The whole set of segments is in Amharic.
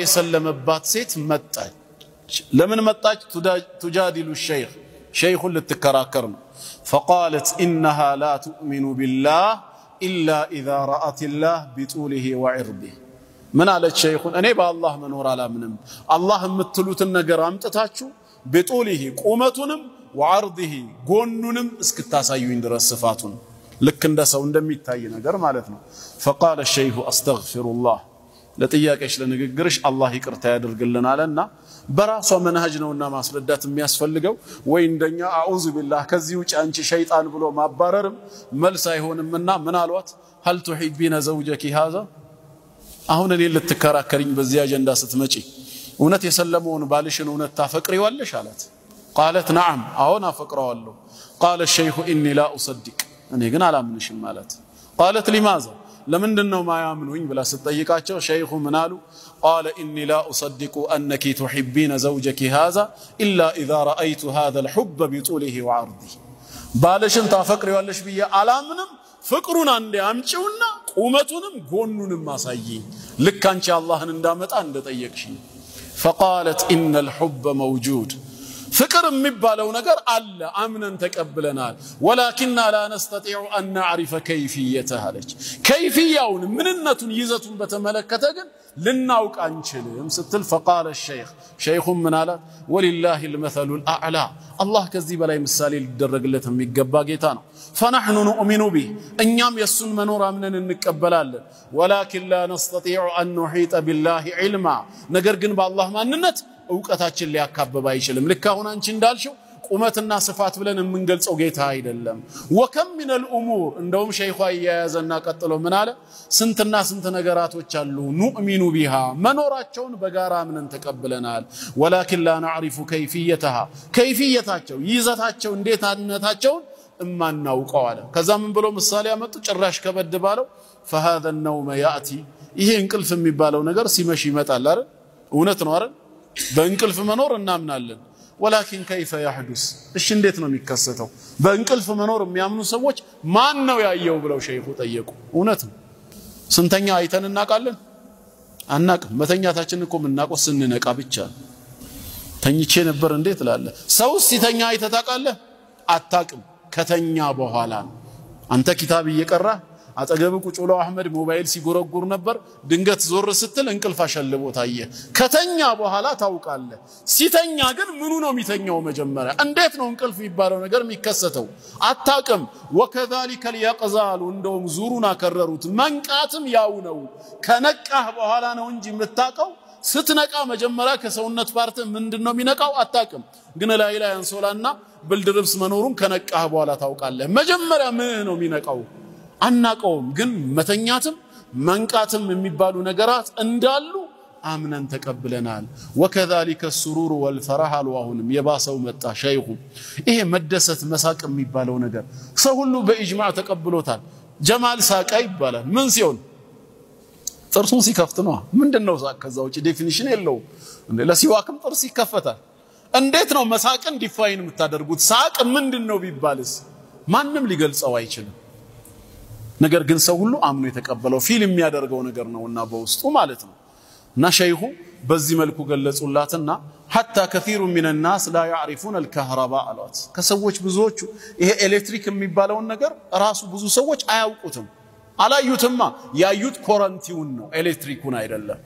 የሰለመባት ሴት መጣች ለምን መጣች تجادل الشيخ شيخ للتكراكر فقالت انها لا تؤمن بالله الا اذا رأت الله بطوله وعرضه من على الشيخ انا بالله منور على منم الله የምትሉትን ነገር አምጥታችሁ بطوله ቁመቱንም وعرضه ጎኑንም እስክታሳዩኝ ድረስ ስፋቱን ልክ እንደ ሰው እንደሚታይ ነገር ማለት ነው فقال الشيخ استغفر الله ለጥያቄሽ ለንግግርሽ አላህ ይቅርታ ያድርግልናልና በራሷ መንሃጅ ነውና ማስረዳት የሚያስፈልገው ወይ እንደኛ አዑዙ ቢላህ ከዚህ ውጭ አንቺ ሸይጣን ብሎ ማባረርም መልስ አይሆንምና ምን አሏት هل تحبين زوجك هذا አሁን እኔ ልትከራከሪኝ በዚህ አጀንዳ ስትመጪ እውነት የሰለመውን ባልሽን እውነት ታፈቅሪዋለሽ አላት قالت نعم አሁን አፈቅረዋለሁ قال الشيخ اني لا اصدق እኔ ግን አላምንሽም ማለት قالت لماذا لمندنو ما يامنوኝ ብላ ስትጠይቃቸው ሸይኹ ምን አሉ قال اني لا اصدق انك تحبين زوجك هذا الا اذا رايت هذا الحب بطوله وعرضه ባልሽን ታፈቅሪዋለሽ ብዬ አላምንም ፍቅሩን አንዴ አምጪውና ቁመቱንም ጎኑንም ማሳይኝ ልክ አንቺ አላህን እንዳመጣ እንደጠየቅሽኝ فقالت ان الحب موجود فكر የሚባለው ነገር አለ አምነን ተቀበለናል ولكننا لا نستطيع ان نعرف كيفيته አለች كيفيያውን ምንነቱን ይዘቱን በተመለከተ ግን ልናውቅ አንችልም ስትል فقال الشيخ شيخ من አለ ولله المثل الاعلى الله ከዚህ በላይ ምሳሌ ሊደረግለት የሚገባ ጌታ ነው فنحن نؤمن به እኛም የሱን መኖር አምነን እንቀበላለን ولكن لا نستطيع ان نحيط بالله علما ነገር ግን በአላህ ማንነት እውቀታችን ሊያካበባ አይችልም ልክ አሁን አንቺ እንዳልሽው ቁመትና ስፋት ብለን የምንገልጸው ጌታ አይደለም ወከም من الامور እንደውም ሸይኹ ያያዘና ቀጥሎ ምን አለ ስንትና ስንት ነገራቶች አሉ نؤمن بها መኖራቸውን በጋራ አምነን ተቀበለናል ولكن لا نعرف كيفيتها كيفيتاቸው ይዘታቸው እንዴትነታቸው እማናውቀው አለ ከዛ ምን ብሎ ምሳሌ ያመጡ ጭራሽ ከበድ ባለው فهذا النوم ياتي ይሄ እንቅልፍ የሚባለው ነገር ሲመሽ ይመጣል አይደል እውነት ነው አይደል በእንቅልፍ መኖር እናምናለን ولكن كيف يحدث እሺ እንዴት ነው የሚከሰተው በእንቅልፍ መኖር የሚያምኑ ሰዎች ማን ነው ያየው ብለው ሸይኹ ጠየቁ እውነት ነው ስንተኛ አይተን እናቃለን አናቅም መተኛታችን እኮ ምናቆስ ስንነቃ ብቻ ተኝቼ ነበር እንዴት ላለ ሰው ሲተኛ አይተታቃለህ አታቅም ከተኛ በኋላ አንተ ኪታብ እየቀራ አጠገብ ቁጭ ብሎ አህመድ ሞባይል ሲጎረጉር ነበር ድንገት ዞር ስትል እንቅልፍ አሸልቦ ታየ ከተኛ በኋላ ታውቃለህ ሲተኛ ግን ምኑ ነው የሚተኛው መጀመሪያ እንዴት ነው እንቅልፍ የሚባለው ነገር የሚከሰተው አታቅም ወከذلك اليقظال እንደውም ዙሩና ከረሩት መንቃትም ያው ነው ከነቃህ በኋላ ነው እንጂ የምታቀው ስትነቃ መጀመሪያ ከሰውነት ፓርት ምንድነው የሚነቃው አታቅም ግን ላይ አንሶላና ብልድርብስ መኖሩን ከነቃህ በኋላ ታውቃለህ መጀመሪያ ምን ነው የሚነቃው አናቀውም ግን መተኛትም መንቃትም የሚባሉ ነገራት እንዳሉ አምነን ተቀበለናል وكذلك السرور والفرح አልዋሁንም የባሰው መጣ ሸይኹ ይሄ መደሰት መሳቅ የሚባለው ነገር ሰው ሁሉ በእጅማዕ ተቀብሎታል ጀማል ሳቃ ይባላል ምን ሲሆን ጥርሱን ሲከፍት ነው ምንድነው ሳቅ ከዛው ዲፊኒሽን የለው ለሲዋክም ጥርስ ይከፈታል እንዴት ነው መሳቅን ዲፋይን የምታደርጉት ሳቅ ምንድነው ቢባልስ ማንንም ሊገልጸው አይችልም ነገር ግን ሰው ሁሉ አምኖ የተቀበለው ፊልም የሚያደርገው ነገር ነውና በውስጡ ማለት ነው እና ሸይኹ በዚህ መልኩ ገለጹላትና حتى كثير من الناس لا يعرفون الكهرباء አሏት ከሰዎች ብዙዎቹ ይሄ ኤሌክትሪክ የሚባለውን ነገር ራሱ ብዙ ሰዎች አያውቁትም አላዩትማ ያዩት ኮረንቲውን ነው ኤሌክትሪኩን አይደለም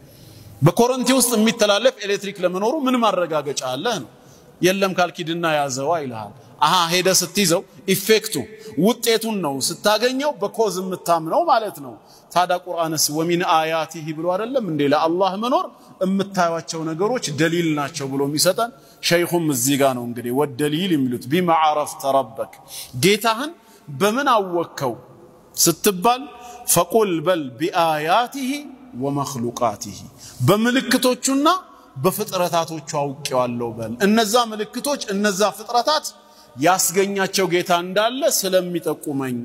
በኮረንቲ ውስጥ የሚተላለፍ ኤሌክትሪክ ለመኖሩ ምን ማረጋገጫ አለ ነው የለም ካልኪድና ያዘው አይልሃል አሃ ሄደ ስትይዘው ኢፌክቱ ውጤቱን ነው ስታገኘው በኮዝ የምታምነው ማለት ነው ታዳ ቁርአንስ ወሚን አያቲሂ ብሎ አይደለም እንዴ ለአላህ መኖር የምታዩዋቸው ነገሮች ደሊል ናቸው ብሎ የሚሰጠን ሸይኹም እዚህ ጋር ነው እንግዲህ ወደሊል የሚሉት ቢማ عرفت ربك ጌታህን በምን አወከው ስትባል فقل بل بآياته ومخلوقاته በመልክቶቹና በፍጥረታቶቹ አውቀዋለሁ በል እነዛ መልክቶች እነዛ ፍጥረታት ያስገኛቸው ጌታ እንዳለ ስለሚጠቁመኝ